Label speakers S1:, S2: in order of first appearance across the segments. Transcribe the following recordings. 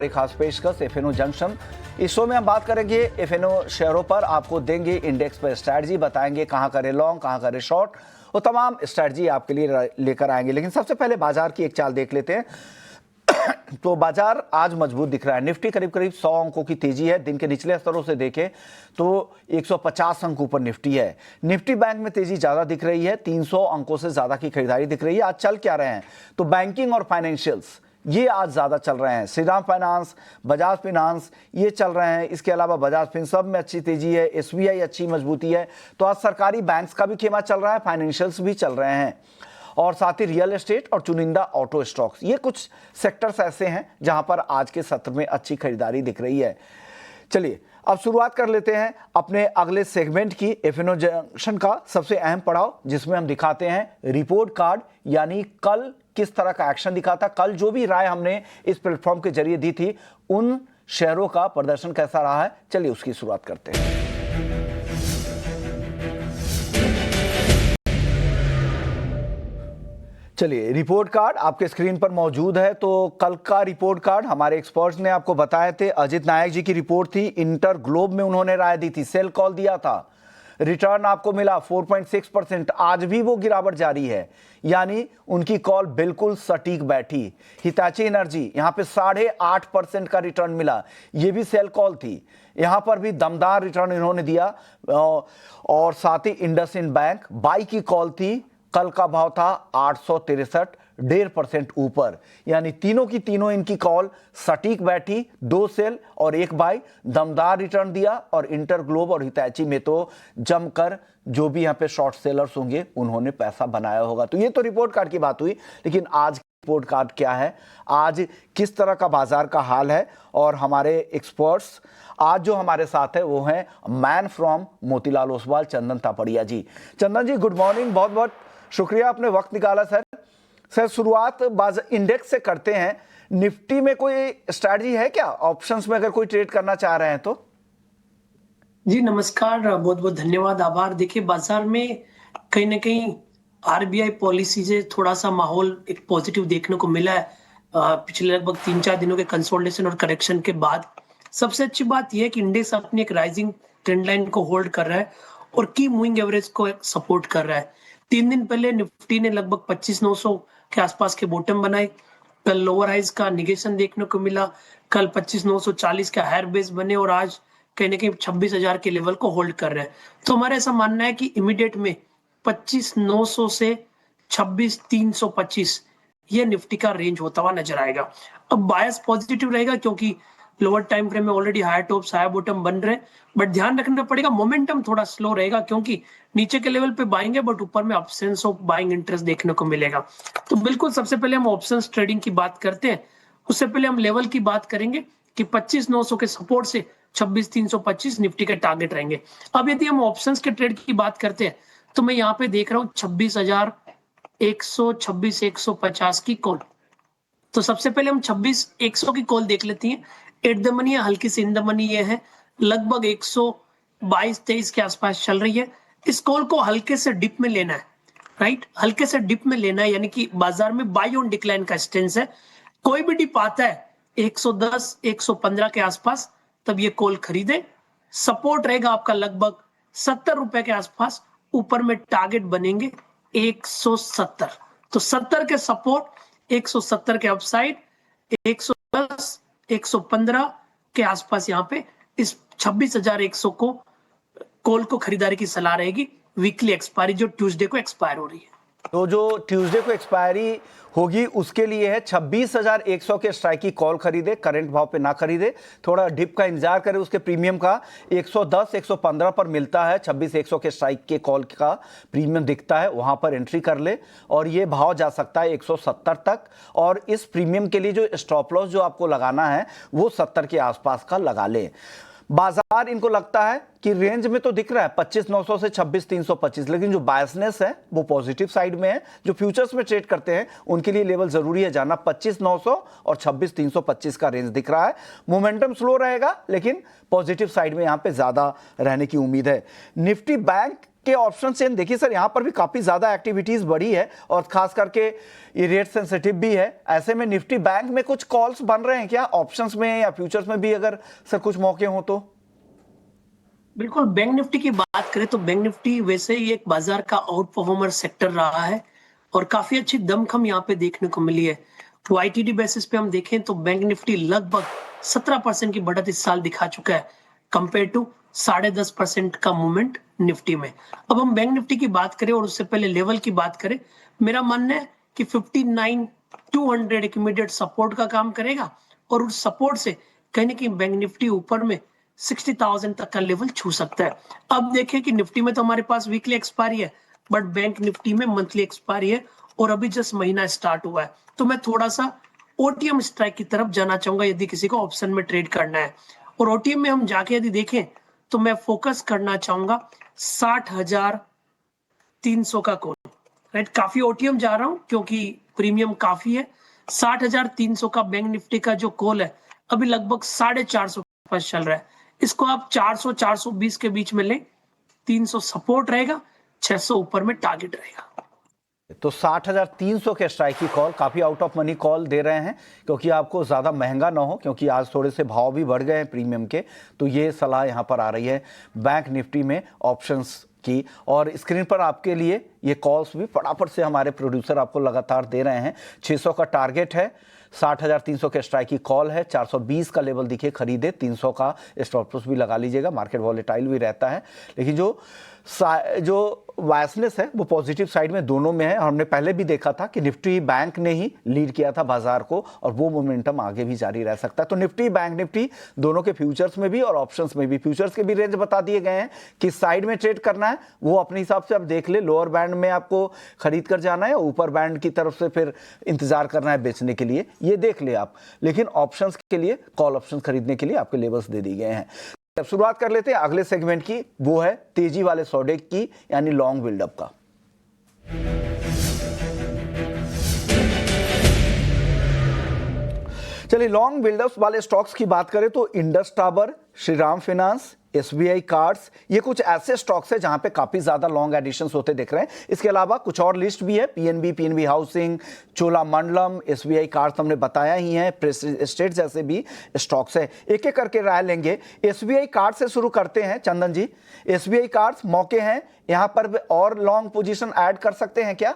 S1: एक खास पेशकश एफएनओ जंक्शन। इस शो में हम बात करेंगे एफएनओ शेयरों पर, आपको देंगे इंडेक्स पर स्ट्रैटेजी, बताएंगे कहां करे लॉन्ग कहां करे शॉर्ट, वो तमाम स्ट्रैटेजी आपके लिए लेकर आएंगे। लेकिन सबसे पहले बाजार की एक चाल देख लेते हैं। तो बाजार आज मजबूत दिख रहा है। निफ्टी करीब करीब 100 अंकों की तेजी है। दिन के निचले स्तरों से देखें तो 150 अंक ऊपर निफ्टी है। निफ्टी बैंक में तेजी ज्यादा दिख रही है, 300 अंकों से ज्यादा की खरीदारी दिख रही है। आज चल क्या रहे हैं तो बैंकिंग और फाइनेंशियल्स ये आज ज्यादा चल रहे हैं। श्रीराम फाइनेंस, बजाज फाइनेंस ये चल रहे हैं। इसके अलावा बजाज फिनसर्व में अच्छी तेजी है, एसबीआई अच्छी मजबूती है। तो आज सरकारी बैंक्स का भी खेमा चल रहा है, फाइनेंशियल्स भी चल रहे हैं, और साथ ही रियल एस्टेट और चुनिंदा ऑटो स्टॉक्स, ये कुछ सेक्टर्स ऐसे हैं जहां पर आज के सत्र में अच्छी खरीदारी दिख रही है। चलिए अब शुरुआत कर लेते हैं अपने अगले सेगमेंट की, एफएनओ जंक्शन का सबसे अहम पड़ाव, जिसमें हम दिखाते हैं रिपोर्ट कार्ड, यानी कल किस तरह का एक्शन दिखा था। कल जो भी राय हमने इस प्लेटफॉर्म के जरिए दी थी, उन शेयरों का प्रदर्शन कैसा रहा है, चलिए उसकी शुरुआत करते हैं। चलिए रिपोर्ट कार्ड आपके स्क्रीन पर मौजूद है। तो कल का रिपोर्ट कार्ड हमारे एक्सपर्ट्स ने आपको बताए थे। अजित नायक जी की रिपोर्ट थी, इंटर ग्लोब में उन्होंने राय दी थी, सेल कॉल दिया था। रिटर्न आपको मिला 4.6%। आज भी वो गिरावट जारी है, यानी उनकी कॉल बिल्कुल सटीक बैठी। हिताची एनर्जी यहां पे 8.5% का रिटर्न मिला, ये भी सेल कॉल थी। यहां पर भी दमदार रिटर्न इन्होंने दिया। और साथ ही इंडसइंड बैंक बाई की कॉल थी, कल का भाव था 863, 1.5% ऊपर, यानी तीनों की तीनों इनकी कॉल सटीक बैठी। 2 सेल और 1 बाई, दमदार रिटर्न दिया। और इंटर ग्लोब और हितैची में तो जमकर जो भी यहाँ पे शॉर्ट सेलर्स होंगे उन्होंने पैसा बनाया होगा। तो ये तो रिपोर्ट कार्ड की बात हुई, लेकिन आज रिपोर्ट कार्ड क्या है, आज किस तरह का बाजार का हाल है, और हमारे एक्सपर्ट्स आज जो हमारे साथ है वो हैं man from Motilal Oswal, Chandan Tapadia ji. Chandan ji good morning, बहुत बहुत शुक्रिया आपने वक्त निकाला सर। सर शुरुआत इंडेक्स से करते हैं। निफ्टी में कोई स्ट्रैटेजी है क्या, ऑप्शंस में अगर कोई ट्रेड करना चाह रहे हैं तो?
S2: जी नमस्कार, बहुत बहुत धन्यवाद, आभार। देखिए बाजार में कहीं ना कहीं आरबीआई पॉलिसी से थोड़ा सा माहौल एक पॉजिटिव देखने को मिला है पिछले लगभग 3-4 दिनों के कंसोलिडेशन और करेक्शन के बाद। सबसे अच्छी बात यह है कि इंडेक्स अपनी एक राइजिंग ट्रेंड लाइन को होल्ड कर रहा है और की मूविंग एवरेज को सपोर्ट कर रहा है। 3 दिन पहले निफ्टी ने लगभग 25,900 के आसपास के बॉटम बनाए। कल लोअर हाइज का निगेशन देखने को मिला। कल 25,940 का हायर बेस बने और आज कहीं ना कहीं 26,000 के लेवल को होल्ड कर रहे हैं। तो हमारा ऐसा मानना है कि इमीडिएट में 25,900 से 26,325 ये निफ्टी का रेंज होता हुआ नजर आएगा। अब बायस पॉजिटिव रहेगा क्योंकि लोअर टाइम फ्रेम में already higher tops higher bottom बन रहे हैं, बट ध्यान रखना पड़ेगा मोमेंटम थोड़ा स्लो रहेगा क्योंकि नीचे के लेवल पे बाइंग है बट ऊपर में एब्सेंस ऑफ बाइंग इंटरेस्ट देखने को मिलेगा। तो बिल्कुल सबसे पहले हम ऑप्शंस ट्रेडिंग की बात करते हैं। उससे पहले हम लेवल की बात करेंगे कि 25,900 के सपोर्ट से 26,325 निफ्टी के टारगेट रहेंगे। अब यदि हम ऑप्शंस के ट्रेड की बात करते हैं तो मैं यहाँ पे देख रहा हूँ 26,100, 26,150 की कॉल। तो सबसे पहले हम 26,100 की कॉल देख लेती हैं। एट द मनी है, हल्की सी इन द मनी ये है, लगभग 122-23 के आसपास चल रही है। इस कॉल को हल्के से डिप में लेना है, राइट, हल्के से डिप में लेना है, यानी कि बाजार में बाई ऑन डिक्लाइन का स्टेंस है। कोई भी डिप आता है 110, 115 के आसपास, तब ये कॉल खरीदे। सपोर्ट रहेगा आपका लगभग 70 रुपए के आसपास, ऊपर में टारगेट बनेंगे 170। तो 70 के सपोर्ट, 170 के अपसाइड, 110, 115 के आसपास यहाँ पे इस 26,100 को कॉल को खरीदारी की सलाह रहेगी। वीकली एक्सपायरी जो ट्यूसडे को एक्सपायर हो रही है,
S1: तो जो ट्यूसडे को एक्सपायरी होगी उसके लिए है 26,100 के स्ट्राइक की कॉल खरीदे, करंट भाव पे ना खरीदे, थोड़ा डिप का इंतजार करें। उसके प्रीमियम का 110, 115 पर मिलता है, 26,100 के स्ट्राइक के कॉल का प्रीमियम दिखता है, वहां पर एंट्री कर ले और ये भाव जा सकता है 170 तक। और इस प्रीमियम के लिए जो स्टॉप लॉस जो आपको लगाना है वो 70 के आसपास का लगा ले। बाजार इनको लगता है कि रेंज में तो दिख रहा है 25,900 से 26,325, लेकिन जो बायसनेस है वो पॉजिटिव साइड में है। जो फ्यूचर्स में ट्रेड करते हैं उनके लिए लेवल जरूरी है जानना, 25,900 और 26,325 का रेंज दिख रहा है। मोमेंटम स्लो रहेगा लेकिन पॉजिटिव साइड में यहां पे ज्यादा रहने की उम्मीद है। निफ्टी बैंक के ऑप्शन चेन देखिए सर, यहाँ पर भी काफी ज्यादा एक्टिविटीज बढ़ी है और खास करके ये रेट सेंसिटिव भी है। ऐसे में निफ्टी बैंक में कुछ कॉल्स बन रहे हैं क्या ऑप्शंस में या फ्यूचर्स में भी, अगर सर कुछ मौके हो तो?
S2: बिल्कुल, बैंक निफ्टी की बात करें तो बैंक निफ्टी वैसे ही एक बाजार का आउट परफॉर्मर सेक्टर रहा है और काफी अच्छी दमखम यहाँ पे देखने को मिली है। YTD बेसिस पे हम देखें तो बैंक निफ्टी लगभग 17% की बढ़त इस साल दिखा चुका है कंपेयर टू 10.5% का मूवमेंट निफ्टी में। अब हम बैंक निफ्टी की बात करें और उससे पहले लेवल की बात करें, मेरा मानना है कि 59,200 एक इमीडिएट सपोर्ट का काम करेगा और उस सपोर्ट से कहीं ना कहीं बैंक निफ्टी ऊपर में 60,000 तक का लेवल छू सकता है। अब देखें कि निफ्टी में तो हमारे पास वीकली एक्सपायरी है, बट बैंक निफ्टी में मंथली एक्सपायरी है और अभी जस्ट महीना स्टार्ट हुआ है, तो मैं थोड़ा सा ओटीएम स्ट्राइक की तरफ जाना चाहूंगा यदि किसी को ऑप्शन में ट्रेड करना है। और ओटीएम में हम जाके यदि देखें तो मैं फोकस करना चाहूंगा 60,300 का कॉल, राइट। काफी ओटीएम जा रहा हूं क्योंकि प्रीमियम काफी है। 60,300 का बैंक निफ्टी का जो कॉल है अभी लगभग 450 पर चल रहा है, इसको आप 400-420 के बीच में लें। 300 सपोर्ट रहेगा, 600 ऊपर में टारगेट रहेगा।
S1: तो 60,300 के स्ट्राइक की कॉल, काफी आउट ऑफ मनी कॉल दे रहे हैं क्योंकि आपको ज्यादा महंगा ना हो, क्योंकि आज थोड़े से भाव भी बढ़ गए हैं प्रीमियम के। तो ये सलाह यहां पर आ रही है बैंक निफ्टी में ऑप्शंस की। और स्क्रीन पर आपके लिए ये कॉल्स भी फटाफट से हमारे प्रोड्यूसर आपको लगातार दे रहे हैं। 600 का टारगेट है, 60,300 के स्ट्राइक की कॉल है, 420 का लेवल दिखे खरीदे, 300 का स्टॉप लॉस भी लगा लीजिएगा। मार्केट वॉलेटाइल भी रहता है, लेकिन जो वायसनेस है वो पॉजिटिव साइड में दोनों में है। हमने पहले भी देखा था कि निफ्टी बैंक ने ही लीड किया था बाजार को और वो मोमेंटम आगे भी जारी रह सकता है। तो निफ्टी बैंक निफ्टी दोनों के फ्यूचर्स में भी और ऑप्शंस में भी, फ्यूचर्स के भी रेंज बता दिए गए हैं किस साइड में ट्रेड करना है, वो अपने हिसाब से आप देख ले। लोअर बैंड में आपको खरीद कर जाना है, ऊपर बैंड की तरफ से फिर इंतजार करना है बेचने के लिए, ये देख ले आप। लेकिन ऑप्शंस के लिए, कॉल ऑप्शंस खरीदने के लिए आपके लेवल्स दे दिए गए हैं। अब शुरुआत कर लेते हैं अगले सेगमेंट की, वो है तेजी वाले सौदे की, यानी लॉन्ग बिल्डअप का। चलिए लॉन्ग बिल्डअप वाले स्टॉक्स की बात करें तो Indus tower, Shriram finance, SBI cards, ये कुछ ऐसे स्टॉक्स हैं जहां पे काफी ज्यादा लॉन्ग एडिशंस होते दिख रहे हैं। इसके अलावा कुछ और लिस्ट भी है, PNB housing, Cholamandalam, SBI cards हमने बताया ही है, प्रेस्टीज एस्टेट जैसे भी स्टॉक्स है। एक एक करके राय लेंगे। SBI कार्ड से शुरू करते हैं चंदन जी। SBI कार्ड्स मौके हैं यहां पर और लॉन्ग पोजीशन ऐड कर सकते हैं क्या?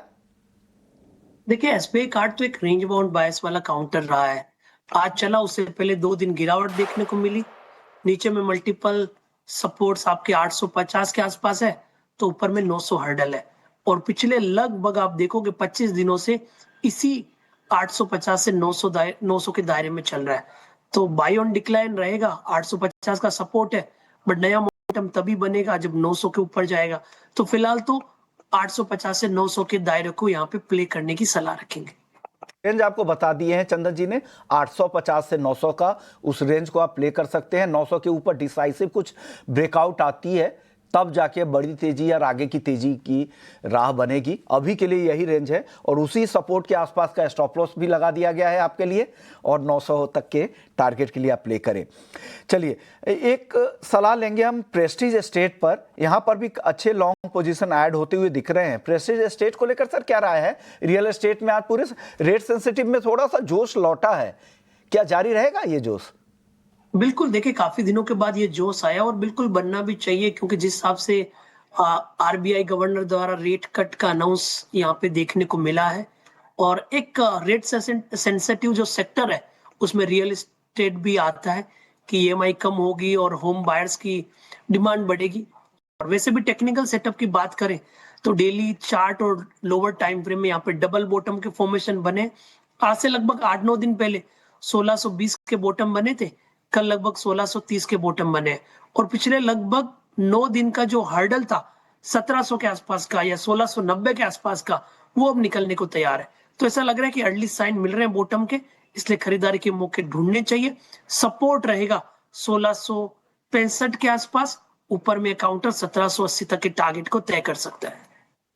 S2: देखिए, SBI कार्ड तो एक रेंज बाउंड बायस वाला काउंटर रहा है। आज चला, उससे पहले 2 दिन गिरावट देखने को मिली। नीचे में मल्टीपल सपोर्ट्स आपके 850 के आसपास है, तो ऊपर में 900 हर्डल है। और पिछले लगभग आप देखोगे 25 दिनों से इसी 850 से 900 के दायरे में चल रहा है। तो बाई ऑन डिक्लाइन रहेगा। 850 का सपोर्ट है, बट नया मोमेंटम तभी बनेगा जब 900 के ऊपर जाएगा। तो फिलहाल तो 850 से 900 के दायरे को यहाँ पे प्ले करने की सलाह रखेंगे।
S1: रेंज आपको बता दिए हैं चंदन जी ने, 850 से 900 का, उस रेंज को आप प्ले कर सकते हैं। 900 के ऊपर डिसाइसिव कुछ ब्रेकआउट आती है तब जाके बड़ी तेजी या आगे की तेजी की राह बनेगी। अभी के लिए यही रेंज है और उसी सपोर्ट के आसपास का स्टॉप लॉस भी लगा दिया गया है आपके लिए, और 900 तक के टारगेट के लिए आप प्ले करें। चलिए एक सलाह लेंगे हम प्रेस्टीज एस्टेट पर। यहां पर भी अच्छे लॉन्ग पोजीशन ऐड होते हुए दिख रहे हैं। प्रेस्टीज एस्टेट को लेकर सर क्या राय है? रियल एस्टेट में आज पूरे रेट सेंसिटिव में थोड़ा सा जोश लौटा है, क्या जारी रहेगा ये जोश?
S2: बिल्कुल, देखिए काफी दिनों के बाद ये जोश आया और बिल्कुल बनना भी चाहिए, क्योंकि जिस हिसाब से RBI गवर्नर द्वारा रेट कट का अनाउंस यहाँ पे देखने को मिला है, और एक रेट सेंसिटिव जो सेक्टर है उसमें रियल एस्टेट भी आता है कि EMI कम होगी और होम बायर्स की डिमांड बढ़ेगी। और वैसे भी टेक्निकल सेटअप की बात करें तो डेली चार्ट और लोअर टाइम फ्रेम में यहाँ पे डबल बॉटम के फॉर्मेशन बने। आज से लगभग 8-9 दिन पहले 1620 के बॉटम बने थे, कल लगभग 1630 के बॉटम बने, और पिछले लगभग 9 दिन का जो हर्डल था 1700 के आसपास का या 1690 के आसपास का, वो अब निकलने को तैयार है। तो ऐसा लग रहा है कि अर्ली साइन मिल रहे हैं बॉटम के, इसलिए खरीदारी के मौके ढूंढने चाहिए। सपोर्ट रहेगा 1665 के आसपास, ऊपर में काउंटर 1780 तक के टारगेट को तय कर सकता है।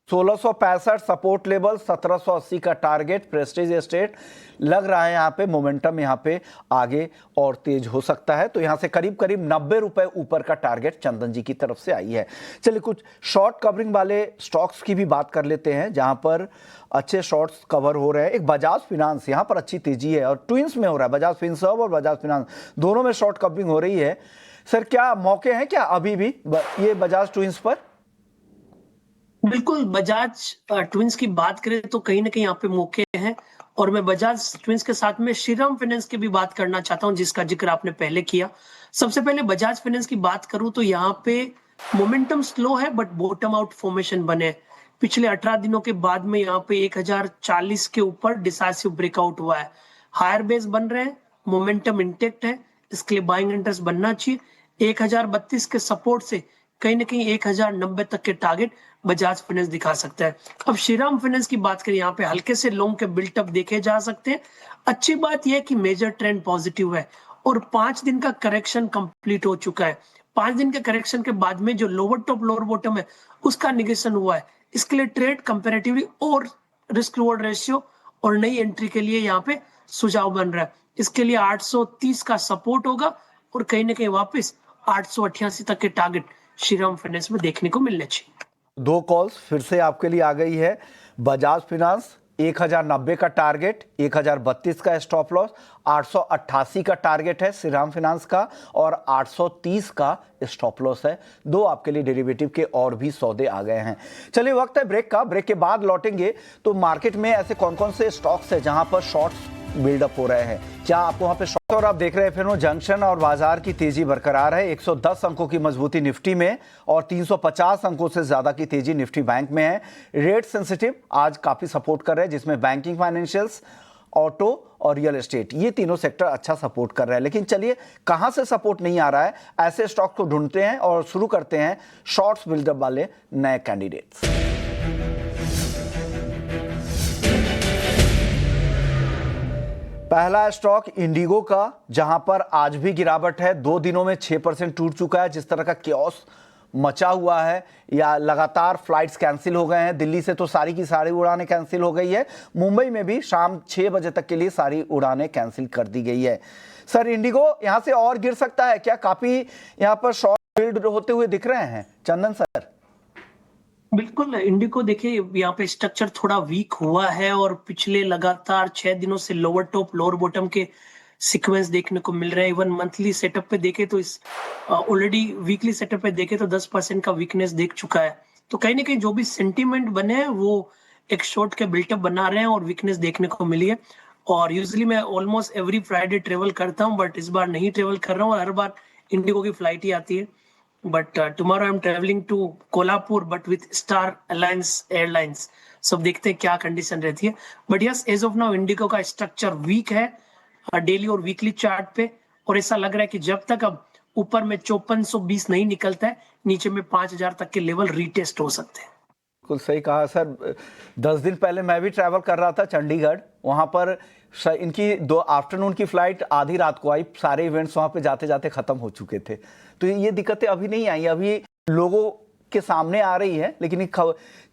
S1: 1665 सपोर्ट लेवल, 1780 का टारगेट, प्रेस्टीज एस्टेट लग रहा है यहाँ पे मोमेंटम यहाँ पे आगे और तेज हो सकता है। तो यहाँ से करीब करीब 90 रुपए ऊपर का टारगेट चंदन जी की तरफ से आई है। चलिए कुछ शॉर्ट कवरिंग वाले स्टॉक्स की भी बात कर लेते हैं जहां पर अच्छे शॉर्ट्स कवर हो रहे हैं। एक बजाज फिनांस यहाँ पर अच्छी तेजी है और ट्विंस में हो रहा है, बजाज फिनसर्व और बजाज फिनांस दोनों में शॉर्ट कवरिंग हो रही है। सर क्या मौके हैं क्या अभी भी ये बजाज ट्विंस पर?
S2: बिल्कुल, बजाज ट्विंस की बात करें तो कहीं ना कहीं यहाँ पे मौके हैं, और मैं बजाज ट्विंस के साथ में श्रीराम फाइनेंस की भी बात करना चाहता हूँ जिसका जिक्र आपने पहले किया। सबसे पहले बजाज फाइनेंस की बात करूं तो यहाँ पे मोमेंटम स्लो है बट बॉटम आउट फॉर्मेशन बने। पिछले 18 दिनों के बाद में यहाँ पे 1040 के ऊपर डिसाइसिव ब्रेकआउट हुआ है, हायर बेस बन रहे हैं, मोमेंटम इंटेक्ट है, इसके लिए बाइंग इंटरेस्ट बनना चाहिए। 1032 के सपोर्ट से कहीं ना कहीं 1090 तक के टारगेट बजाज फाइनेंस दिखा सकता है। अब श्रीराम फाइनेंस की बात करें, यहाँ पे हल्के से लॉन्ग के बिल्टअप देखे जा सकते हैं। अच्छी बात यह है कि मेजर ट्रेंड पॉजिटिव है और 5 दिन का करेक्शन कंप्लीट हो चुका है। 5 दिन के करेक्शन के बाद में जो लोअर टॉप लोअर बॉटम है उसका निगेशन हुआ है। इसके लिए ट्रेड कंपैरेटिवली और रिस्क रिवॉर्ड रेशियो और नई एंट्री के लिए यहाँ पे सुझाव बन रहा है। इसके लिए 830 का सपोर्ट होगा और कहीं ना कहीं वापस 888 तक के टारगेट श्रीराम फाइनेंस में देखने को मिलने चाहिए।
S1: दो कॉल्स फिर से आपके लिए आ गई है। बजाज फिनांस 1090 का टारगेट, 1032 का स्टॉप लॉस, 888 का टारगेट है श्रीराम फिनांस का और 830 का स्टॉप लॉस है। दो आपके लिए डेरिवेटिव के और भी सौदे आ गए हैं। चलिए वक्त है ब्रेक का, ब्रेक के बाद लौटेंगे तो मार्केट में ऐसे कौन कौन से स्टॉक्स है जहां पर शॉर्ट्स बिल्डअप हो रहे हैं, क्या आपको वहां पे शॉर्ट। और आप देख रहे हैं फिर जंक्शन और बाजार की तेजी बरकरार है। 110 अंकों की मजबूती निफ्टी में और 350 अंकों से ज्यादा की तेजी निफ्टी बैंक में है। रेट सेंसिटिव आज काफी सपोर्ट कर रहे हैं जिसमें बैंकिंग, फाइनेंशियल्स, ऑटो और रियल एस्टेट ये तीनों सेक्टर अच्छा सपोर्ट कर रहे हैं। लेकिन चलिए कहां से सपोर्ट नहीं आ रहा है, ऐसे स्टॉक को ढूंढते हैं और शुरू करते हैं शॉर्ट्स बिल्डअप वाले नए कैंडिडेट्स। पहला स्टॉक इंडिगो का, जहां पर आज भी गिरावट है। 2 दिनों में 6% टूट चुका है। जिस तरह का क्योस मचा हुआ है या लगातार फ्लाइट्स कैंसिल हो गए हैं, दिल्ली से तो सारी की सारी उड़ानें कैंसिल हो गई है, मुंबई में भी शाम 6 बजे तक के लिए सारी उड़ानें कैंसिल कर दी गई है। सर इंडिगो यहां से और गिर सकता है क्या? काफी यहां पर शॉर्ट बिल्ड होते हुए दिख रहे हैं चंदन सर।
S2: बिल्कुल, इंडिको देखिए यहाँ पे स्ट्रक्चर थोड़ा वीक हुआ है और पिछले लगातार 6 दिनों से लोअर टॉप लोअर बॉटम के सीक्वेंस देखने को मिल रहे हैं। इवन मंथली सेटअप पे देखे तो इस ऑलरेडी वीकली सेटअप पे देखे तो 10% का वीकनेस देख चुका है। तो कहीं ना कहीं जो भी सेंटीमेंट बने हैं वो एक शॉर्ट के बिल्टअप बना रहे हैं और वीकनेस देखने को मिली है। और यूजली मैं ऑलमोस्ट एवरी फ्राइडे ट्रेवल करता हूँ बट इस बार नहीं ट्रेवल कर रहा हूँ और हर बार इंडिगो की फ्लाइट ही आती है। But tomorrow I'm traveling to Kolhapur, but with Star Alliance Airlines. So देखते हैं क्या कंडीशन रहती है। But yes, as of now Indigo का स्ट्रक्चर वीक है डेली और वीकली चार्ट पे, और ऐसा लग रहा है कि जब तक अब ऊपर में 5420 नहीं निकलता है, नीचे में 5000 तक के लेवल रीटेस्ट हो सकते हैं।
S1: बिल्कुल सही कहा सर। 10 दिन पहले मैं भी ट्रैवल कर रहा था चंडीगढ़, वहां पर इनकी 2 आफ्टरनून की फ्लाइट आधी रात को आई। सारे इवेंट्स वहां पे जाते जाते खत्म हो चुके थे। तो ये दिक्कतें अभी नहीं आई, अभी लोगों के सामने आ रही है, लेकिन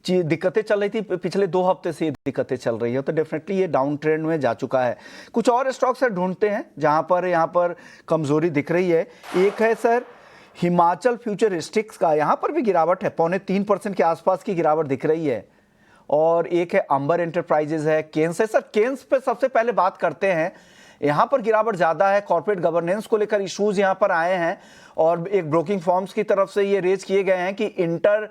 S1: ये दिक्कतें चल रही थी पिछले 2 हफ्ते से, ये दिक्कतें चल रही है। तो डेफिनेटली ये डाउन ट्रेंड में जा चुका है। कुछ और स्टॉक्स सर ढूंढते हैं जहां पर यहाँ पर कमजोरी दिख रही है। एक है सर हिमाचल फ्यूचरिस्टिक्स का, यहां पर भी गिरावट है, 3.25% के आसपास की गिरावट दिख रही है। और एक है अंबर एंटरप्राइजेज है, केन्स है। सर केन्स पे सबसे पहले बात करते हैं। यहां पर गिरावट ज्यादा है, कॉर्पोरेट गवर्नेंस को लेकर इश्यूज यहां पर आए हैं और एक ब्रोकिंग फॉर्म्स की तरफ से ये रेज किए गए हैं कि इंटर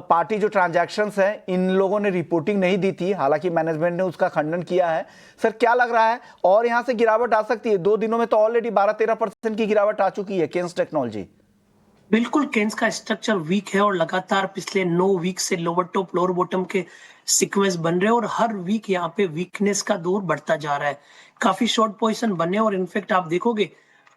S1: पार्टी जो ट्रांजैक्शंस हैं इन लोगों ने रिपोर्टिंग नहीं दी थी, हालांकि मैनेजमेंट ने उसका खंडन किया है। सर क्या लग रहा है और यहां से गिरावट आ सकती है? 2 दिनों में तो ऑलरेडी 12-13% की गिरावट आ चुकी है केन्स टेक्नोलॉजी।
S2: बिल्कुल, केन्स का स्ट्रक्चर वीक है और लगातार पिछले 9 वीक से लोअर टॉप लोअर बॉटम के सीक्वेंस बन रहे हैं और हर वीक यहाँ पे वीकनेस का दौर बढ़ता जा रहा है। काफी शॉर्ट पोजीशन बने और इनफेक्ट आप देखोगे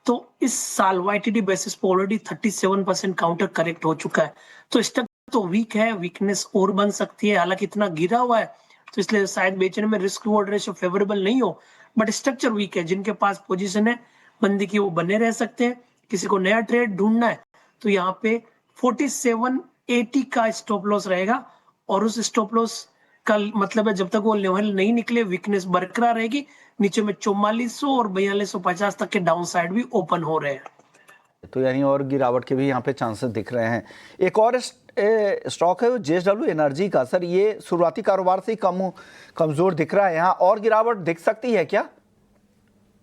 S2: तो इस साल वाईटीडी बेसिस पर ऑलरेडी 37% काउंटर करेक्ट हो चुका है। तो स्ट्रक्चर तो वीक है, वीकनेस और बन सकती है। हालांकि इतना गिरा हुआ है तो इसलिए शायद बेचने में रिस्क रिवॉर्ड रेशियो फेवरेबल नहीं हो, बट स्ट्रक्चर वीक है। जिनके पास पोजीशन है बंदी की वो बने रह सकते हैं। किसी को नया ट्रेड ढूंढना है तो यहाँ पे 4780 का स्टॉप लॉस रहेगा और उस स्टॉप लॉस का मतलब है जब तक वो लेवल नहीं निकले वीकनेस बरकरार रहेगी। नीचे में 4400 और 4250 तक के डाउन साइड भी ओपन हो रहे हैं।
S1: तो यानी और गिरावट के भी यहाँ पे चांसेस दिख रहे हैं। एक और स्टॉक है वो जेएसडब्ल्यू एनर्जी का। सर ये शुरुआती कारोबार से ही कमजोर दिख रहा है, यहाँ और गिरावट दिख सकती है क्या?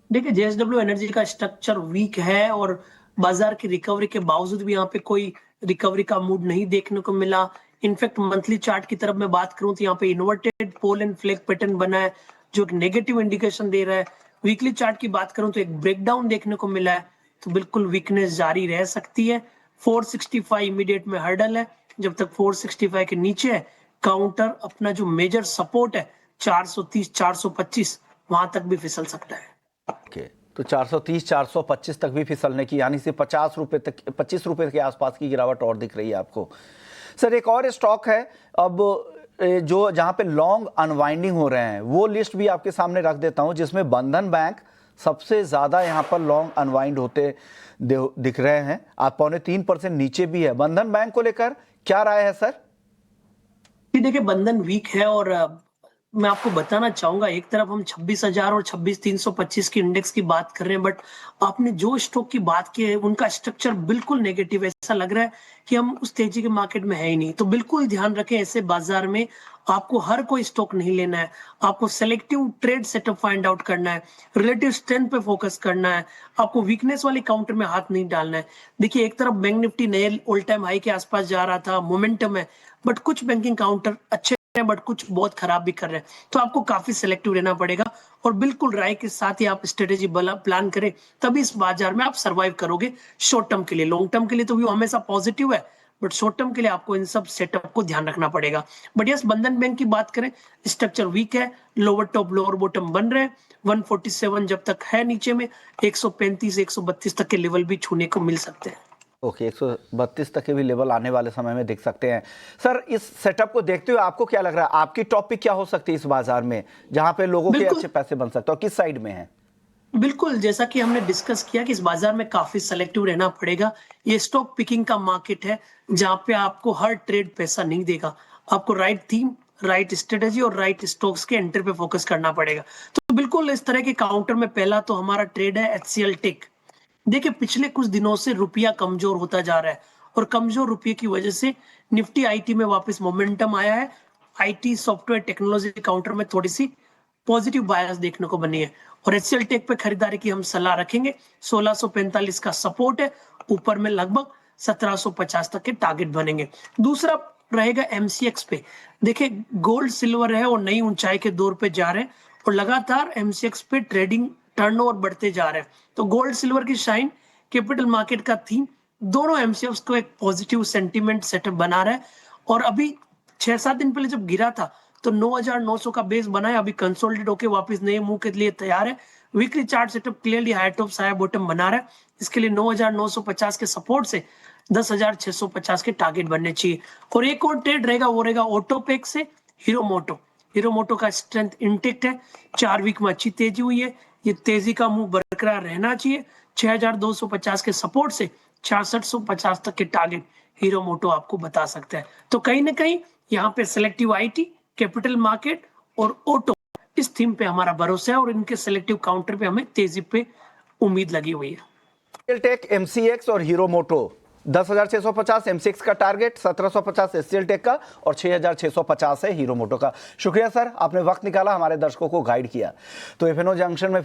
S2: देखिए जेएसडब्ल्यू एनर्जी का स्ट्रक्चर वीक है और बाजार की रिकवरी के बावजूद भी यहाँ पे कोई रिकवरी का मूड नहीं देखने को मिला। इनफैक्ट मंथली चार्ट की तरफ मैं बात करूं तो यहाँ पे inverted pole and flag pattern बना है जो एक नेगेटिव इंडिकेशन दे रहा है। वीकली चार्ट की बात करूं तो एक ब्रेकडाउन देखने को मिला है, तो बिल्कुल वीकनेस जारी रह सकती है। 465 इमीडिएट में हर्डल है, जब तक 465 के नीचे है काउंटर अपना जो मेजर सपोर्ट है 430 425 वहां तक भी फिसल सकता है।
S1: ओके, तो 430 425 तक भी फिसलने की, यानी सिर्फ 50 रुपए तक 25 रुपए के आसपास की गिरावट और दिख रही है आपको। सर एक और स्टॉक है अब जो जहां पे लॉन्ग अनवाइंडिंग हो रहे हैं, वो लिस्ट भी आपके सामने रख देता हूं, जिसमें बंधन बैंक सबसे ज्यादा यहां पर लॉन्ग अनवाइंड होते दिख रहे हैं। आप 3.25% नीचे भी है। बंधन बैंक को लेकर क्या राय है सर?
S2: देखिए बंधन वीक है और मैं आपको बताना चाहूंगा, एक तरफ हम 26,000 और 26,325 की इंडेक्स की बात कर रहे हैं, बट आपने जो स्टॉक की बात की है उनका स्ट्रक्चर बिल्कुल नेगेटिव है। ऐसा लग रहा है कि हम उस तेजी के मार्केट में है ही नहीं। तो बिल्कुल ध्यान रखें, ऐसे बाजार में आपको हर कोई स्टॉक नहीं लेना है, आपको selective trade setup find out करना है, रिलेटिव स्ट्रेंथ पे फोकस करना है, आपको वीकनेस वाले काउंटर में हाथ नहीं डालना है। देखिए एक तरफ बैंक निफ्टी नए ऑल टाइम हाई के आसपास जा रहा था, मोमेंटम है, बट कुछ बैंकिंग काउंटर अच्छे हैं बट कुछ बहुत खराब भी कर रहे हैं, तो आपको काफी सिलेक्टिव रहना पड़ेगा और बिल्कुल राय के साथ ही आप स्ट्रेटेजी प्लान करें, तभी इस बाजार में आप सरवाइव करोगे शॉर्ट टर्म के लिए। लॉन्ग टर्म के लिए तो व्यू हमेशा पॉजिटिव है, बट शॉर्ट टर्म के लिए आपको इन सब सेटअप को ध्यान रखना पड़ेगा। बट यस, बंधन बैंक की बात करें, स्ट्रक्चर वीक है, लोअर टॉप लोअर बॉटम बन रहे हैं। 147 जब तक है नीचे में, 135 132 तक के लेवल भी छूने को मिल सकते हैं।
S1: ओके, 132 तक के भी लेवल आने वाले समय में दिख सकते हैं। सर इस सेटअप को देखते हुए आपको क्या लग रहा है, आपकी टॉपिक क्या हो सकती है इस बाजार में, जहां पे लोगों के अच्छे पैसे बन सकते हैं, और किस साइड में है?
S2: बिल्कुल, जैसा कि हमने डिस्कस किया कि इस बाजार में काफी सेलेक्टिव रहना पड़ेगा। ये स्टॉक पिकिंग का मार्केट है जहां पे आपको हर ट्रेड पैसा नहीं देगा, आपको राइट थीम, राइट स्ट्रेटेजी और राइट स्टॉक्स के एंट्री पे फोकस करना पड़ेगा। तो बिल्कुल इस तरह के काउंटर में पहला तो हमारा ट्रेड है HCL टेक। देखिए पिछले कुछ दिनों से रुपया कमजोर होता जा रहा है और कमजोर रुपये की वजह से निफ्टी आईटी में वापस मोमेंटम आया है। आईटी सॉफ्टवेयर टेक्नोलॉजी काउंटर में थोड़ी सी पॉजिटिव बायस देखने को बनी है और HCL टेक पे खरीदारी की हम सलाह रखेंगे। 1645 का सपोर्ट है, ऊपर में लगभग 1750 तक के टारगेट बनेंगे। दूसरा रहेगा MCX पे। देखिए गोल्ड सिल्वर है और नई ऊंचाई के दौर पे जा रहे हैं और लगातार MCX पे ट्रेडिंग टर्नओवर बढ़ते जा रहे हैं। तो गोल्ड सिल्वर की शाइन, कैपिटल मार्केट का थीम, दोनों MCX को एक पॉजिटिव सेंटीमेंट सेटअप बना रहा है। और अभी 6-7 दिन पहले जब गिरा था तो 9,900 का बेस बनाया, अभी कंसोलिडेट होकर वापस नए मुंह के लिए तैयार है। Weekly chart setup clearly high top साया बॉटम बना रहा है। इसके लिए 9,950 के सपोर्ट से 10,650 के टारगेट बनने चाहिए। और एक और ट्रेड रहेगा, वो रहेगा ऑटोपेक से हीरो मोटो। हीरो मोटो का स्ट्रेंथ इंटेक्ट है, 4 वीक में अच्छी तेजी हुई है, ये तेजी का मुंह बरकरार रहना चाहिए। 6,250 के सपोर्ट से 6650 तक के टारगेट हीरो मोटो आपको बता सकता है। तो कहीं ना कहीं यहाँ पे सिलेक्टिव आईटी, कैपिटल मार्केट और ऑटो, इस थीम पे हमारा भरोसा है और इनके सिलेक्टिव काउंटर पे हमें तेजी पे उम्मीद लगी हुई है।
S1: टेक, MCX और हीरो मोटो 10,650 MCX का टारगेट, 1750 HCL टेक का और 6,650 है हीरो मोटो का। शुक्रिया सर, आपने वक्त निकाला, हमारे दर्शकों को गाइड किया। तो FNO जंक्शन में